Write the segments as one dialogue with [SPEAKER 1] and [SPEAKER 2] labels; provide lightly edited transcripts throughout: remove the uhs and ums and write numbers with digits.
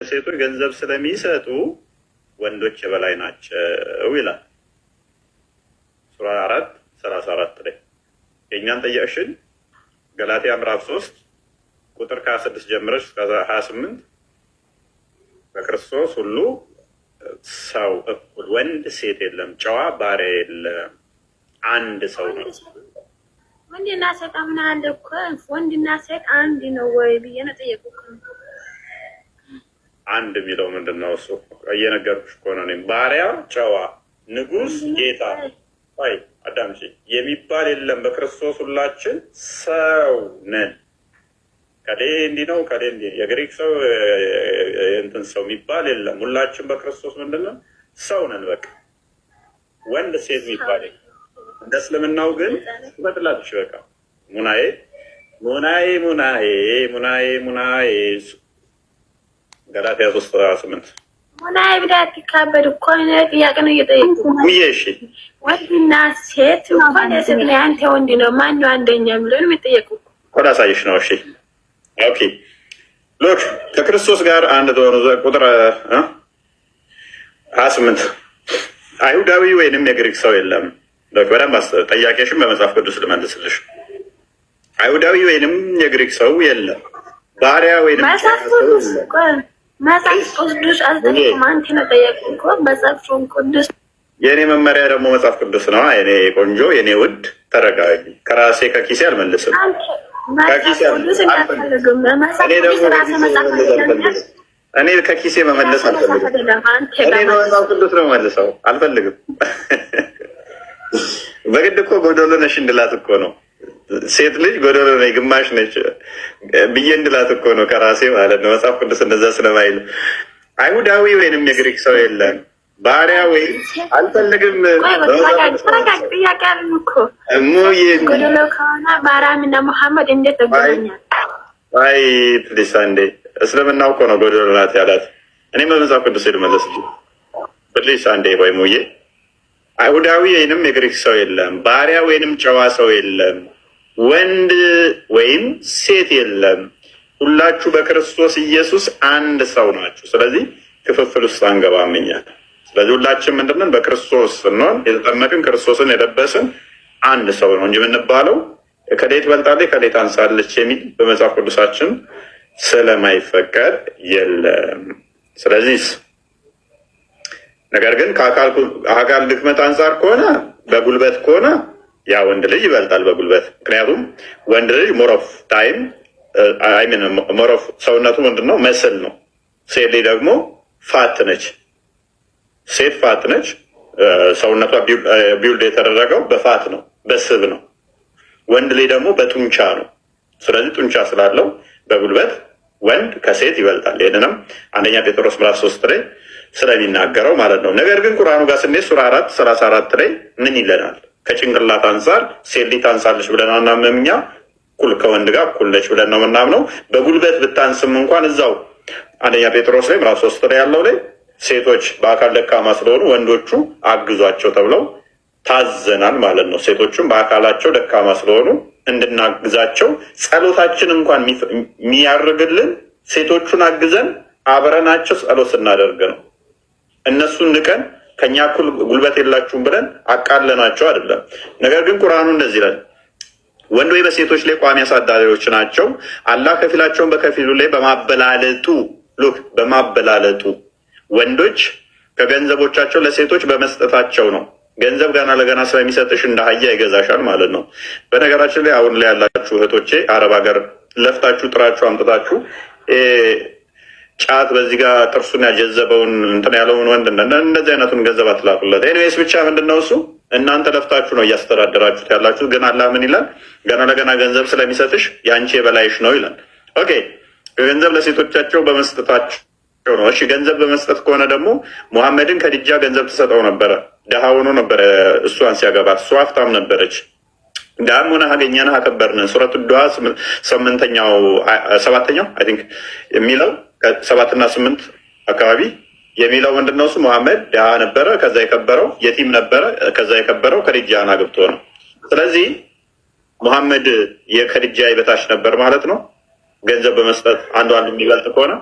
[SPEAKER 1] ሴቶች ገንዘብ ስለሚሰጡ ወንዶች የበላይ ናቸው ይላል ሱራ 4:34 ላይ። የእኛን ጠየቅሽን ገላትያ ምዕራፍ 3 ቁጥር ከ26 ጀምረሽ እስከ 28 በክርስቶስ ሁሉ ሰው እኩል፣ ወንድ ሴት የለም፣ ጨዋ ባሪያ የለም፣ አንድ ሰው ነው።
[SPEAKER 2] ወንድና ሴት አሁን አንድ እኮ ወንድና ሴት አንድ ነው ወይ ብዬ ነው ጠየቁት።
[SPEAKER 1] አንድ የሚለው ምንድን ነው? እሱ እየነገርኩሽ እኮ ነው። እኔም ባሪያ፣ ጨዋ፣ ንጉስ፣ ጌታ አይ አዳምጪ የሚባል የለም። በክርስቶስ ሁላችን ሰው ነን። ከሌ እንዲህ ነው ከሌ እንዲህ የግሪክ ሰው እንትን ሰው የሚባል የለም። ሁላችን በክርስቶስ ምንድን ነው? ሰው ነን። በቃ ወንድ ሴት የሚባል እንደ እስልምናው ግን በጥላትሽ በቃ ሙናዬ ሙናዬ ሙናዬ ሙናዬ ሙናዬ ገላትያ 3:8
[SPEAKER 2] ሙናዬ ብዳት ይካበድ እኮ ነው። ጥያቄ ነው እየጠየቁ
[SPEAKER 1] ሚየሽ
[SPEAKER 2] ወንድና ሴት እኮ ለሴት ላይ አንተ ወንድ ነው ማን ነው አንደኛ ብለን የሚጠየቁ
[SPEAKER 1] ቆዳ ሳይሽ ነው። እሺ ኦኬ ሎክ ከክርስቶስ ጋር አንድ ተሆኑ ቁጥር 28 አይሁዳዊ ወይንም የግሪክ ሰው የለም። በደንብ ጠያቄሽን በመጽሐፍ ቅዱስ ልመልስልሽ። አይሁዳዊ ወይንም የግሪክ ሰው የለም፣ ባሪያ ወይንም
[SPEAKER 2] መጽሐፍ ቅዱስ አልጠየቁም። አንተ ነው ጠየቁ መጽሐፍ ቅዱስ።
[SPEAKER 1] የእኔ መመሪያ ደግሞ መጽሐፍ ቅዱስ ነው። የኔ ቆንጆ፣ የኔ ውድ ተረጋጊ። ከራሴ ከኪሴ አልመልስም። እኔ ከኪሴ መመለስ አልፈልግም። እኔ በመጽሐፍ ቅዱስ ነው መልሰው አልፈልግም። በግድ እኮ ጎዶሎ ነሽ እንድላት እኮ ነው። ሴት ልጅ ጎዶሎ ነች ግማሽ ነች ብዬ እንድላት እኮ ነው ከራሴ ማለት ነው። መጽሐፍ ቅዱስ እንደዛ ስለማይል አይሁዳዊ ወይንም የግሪክ ሰው የለም፣ ባሪያ ወይ አልፈልግም።
[SPEAKER 2] ጎዶሎ ከሆነ ባራምና መሐመድ እንዴት ተገናኛል?
[SPEAKER 1] አይ ፕሊስ አንዴ እስልምናው እኮ ነው ጎዶሎ ናት ያላት። እኔ በመጽሐፍ ቅዱስ ልመለስ ፕሊስ አንዴ። ወይ ሙዬ አይሁዳዊ ወይንም የግሪክ ሰው የለም፣ ባሪያ ወይንም ጨዋ ሰው የለም፣ ወንድ ወይም ሴት የለም፣ ሁላችሁ በክርስቶስ ኢየሱስ አንድ ሰው ናችሁ። ስለዚህ ክፍፍል ውስጥ አንገባም እኛ። ስለዚህ ሁላችን ምንድነን? በክርስቶስ ስንሆን የተጠመቅን ክርስቶስን የለበስን አንድ ሰው ነው እንጂ የምንባለው ከሌ ትበልጣለች ከሌ ታንሳለች የሚል በመጽሐፍ ቅዱሳችን ስለማይፈቀድ የለም። ስለዚህ ነገር ግን ከአካል ድክመት አንጻር ከሆነ በጉልበት ከሆነ ያ ወንድ ልጅ ይበልጣል በጉልበት። ምክንያቱም ወንድ ልጅ ሞሮፍ ታይም ሞሮፍ ሰውነቱ ምንድነው? መስል ነው። ሴት ልጅ ደግሞ ፋት ነች። ሴት ፋት ነች። ሰውነቷ ቢውልድ የተደረገው በፋት ነው፣ በስብ ነው። ወንድ ልጅ ደግሞ በጡንቻ ነው። ስለዚህ ጡንቻ ስላለው በጉልበት ወንድ ከሴት ይበልጣል። ይህንንም አንደኛ ጴጥሮስ ምዕራፍ 3 ላይ ስለሚናገረው ማለት ነው። ነገር ግን ቁርአኑ ጋር ስንሄድ ሱራ 4:34 ላይ ምን ይለናል? ከጭንቅላት አንጻር ሴት ልጅ ታንሳለች ብለን አናምንም እኛ። እኩል ከወንድ ጋር እኩል ነች ብለን ነው የምናምነው። በጉልበት ብታንስም እንኳን እዛው አንደኛ ጴጥሮስ ላይ ምዕራፍ 3 ላይ ያለው ላይ ሴቶች በአካል ደካማ ስለሆኑ ወንዶቹ አግዟቸው ተብለው ታዘናል ማለት ነው። ሴቶቹም በአካላቸው ደካማ ስለሆኑ እንድናግዛቸው ጸሎታችን እንኳን የሚያርግልን ሴቶቹን አግዘን አብረናቸው ጸሎት ስናደርግ ነው። እነሱን ንቀን ከኛ እኩል ጉልበት የላችሁም ብለን አቃለናቸው አይደለም። ነገር ግን ቁርአኑ እንደዚህ ይላል፣ ወንድ ወይ በሴቶች ላይ ቋሚ አሳዳሪዎች ናቸው። አላህ ከፊላቸውን በከፊሉ ላይ በማበላለጡ በማበላለጡ ወንዶች ከገንዘቦቻቸው ለሴቶች በመስጠታቸው ነው። ገንዘብ ገና ለገና ስለሚሰጥሽ እንደ አህያ ይገዛሻል ማለት ነው። በነገራችን ላይ አሁን ላይ ያላችሁ እህቶቼ አረብ ሀገር ለፍታችሁ ጥራችሁ አምጥታችሁ ጫት በዚህ ጋር ጥርሱን ያጀዘበውን እንትን ያለውን ወንድ እንደዚህ አይነቱን ገንዘብ አትላኩለት። ኤኒዌይስ ብቻ ምንድነው እሱ እናንተ ለፍታችሁ ነው እያስተዳደራችሁት ያላችሁ። ግን አላህ ምን ይላል? ገና ለገና ገንዘብ ስለሚሰጥሽ የአንቺ የበላይሽ ነው ይላል። ኦኬ ገንዘብ ለሴቶቻቸው በመስጠታቸው ነው። እሺ ገንዘብ በመስጠት ከሆነ ደግሞ ሙሐመድን ከድጃ ገንዘብ ትሰጠው ነበረ። ደሃ ሆኖ ነበረ እሷን ሲያገባት። እሷ ሀብታም ነበረች። ዳም ሆነ አገኘንህ አከበርንህ ሱረቱ ዱሃ 7ኛው አይ ቲንክ የሚለው 7 እና 8 አካባቢ የሚለው ምንድነው? እሱ ሙሐመድ ድሃ ነበረ፣ ከዛ የከበረው የቲም ነበረ፣ ከዛ የከበረው ከድጃን አግብቶ ነው። ስለዚህ ሙሐመድ የከድጃ በታች ነበር ማለት ነው። ገንዘብ በመስጠት አንዱ የሚበልጥ ከሆነ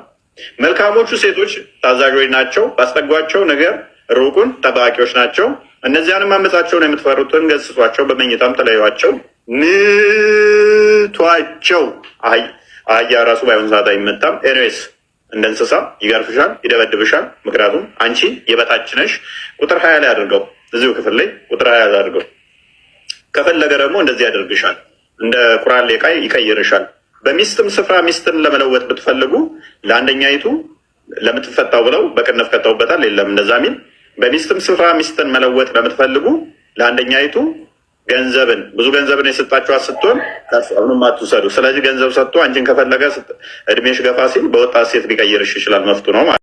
[SPEAKER 1] መልካሞቹ ሴቶች ታዛዦች ናቸው፣ ባስጠጓቸው ነገር ሩቁን ጠባቂዎች ናቸው። እነዚያንም አመፃቸውን የምትፈሩትን ገስጿቸው፣ በመኝታም ተለዩዋቸው፣ ምቷቸው። አህያ ራሱ ባይሆን ሰዓት አይመታም። ኤኒዌይስ እንደ እንስሳ ይገርፍሻል፣ ይደበድብሻል። ምክንያቱም አንቺ የበታች ነሽ። ቁጥር 20 ላይ አድርገው፣ እዚሁ ክፍል ላይ ቁጥር 20 ላይ አድርገው። ከፈለገ ደግሞ እንደዚህ ያደርግሻል፣ እንደ ቁራሌ ዕቃ ይቀይርሻል። በሚስትም ስፍራ ሚስትን ለመለወጥ ብትፈልጉ ለአንደኛይቱ ለምትፈታው ብለው በቅንፍ ከተውበታል። የለም እንደዛ ሚል። በሚስትም ስፍራ ሚስትን መለወጥ ለምትፈልጉ ለአንደኛይቱ ገንዘብን ብዙ ገንዘብን የሰጣችኋት ስትሆን አሁንም አትውሰዱ። ስለዚህ ገንዘብ ሰጥቶ አንቺን ከፈለገ እድሜሽ ገፋ ሲል በወጣት ሴት ሊቀይርሽ ይችላል። መፍቱ ነው ማለት